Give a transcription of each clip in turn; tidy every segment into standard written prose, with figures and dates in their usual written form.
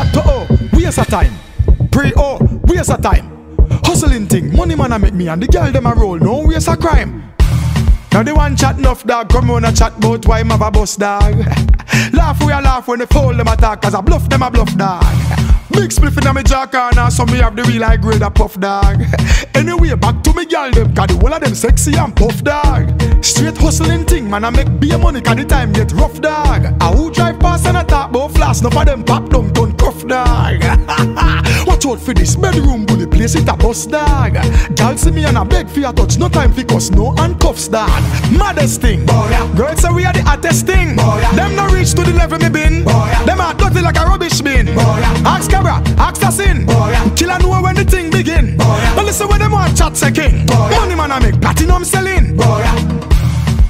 Chat to oh, waste of time. Pray oh, waste of time. Hustling thing, money man a make me and the girl them a roll, no waste of crime. Now the one chat enough dog, come on a chat about why him have a bus dog. Laugh we a laugh when they fool them attack, cause I bluff them a bluff dog. Big spliff in my jaw corner, so me have the real high grade a puff dog. Anyway, back to me girl them, cause the whole of them sexy and puff dog. Straight hustling thing, man I make beer money, cause the time get rough dog. I who drive past and I talk about flash, enough of them pop down, turn cuff dog. Watch out for this bedroom bully, place it a bus dog. Girl see me and I beg for a touch, no time for cuss, no handcuffs dog. Maddest thing, girls say we are the hottest thing. Them no reach to the level me been. Them are dirty like a rubbish bin. Ask Cabra, ask Tassin. Killer know when the thing begin. But listen when them want chat say king. Money man I make platinum selling.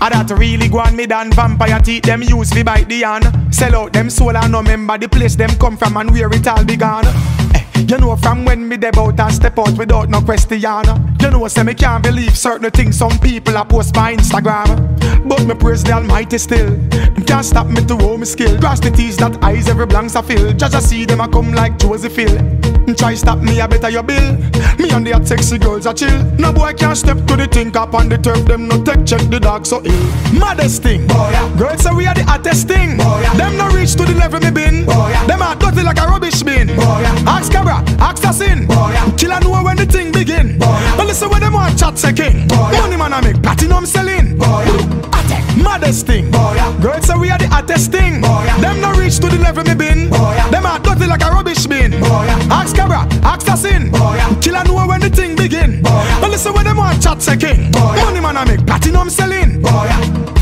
I that really go on me than vampire teeth them use fi bite the hand. Sell out them soul and no remember the place them come from and where it all began. You know from when me deb out and step out without no question. You know say me can't believe certain things some people a post by Instagram. But me praise the Almighty still. Them can't stop me to owe me skill. Cross the T's that eyes every blanks I feel. Just see them a come like Joseph Hill. Try stop me a better your bill. Me and the hot sexy girls are chill. No boy can't step to the think up on the turf. Them no take check the dog so ill. Maddest thing, girls say we are the hottest thing. Them no reach to the level me been. Them are dirty like a rubbish bin. Ask Cabra, ask Tassin. Killer know when the thing begin. But listen when them want chat say king. Money man I make platinum selling. Maddest thing, girls say we are the hottest thing. Them no reach to the level me been. Them are dirty like a rubbish bin. Ask Cabra, ask Tassin. Killer know when the thing begin. But listen when them want chat say king. Money man I make platinum selling.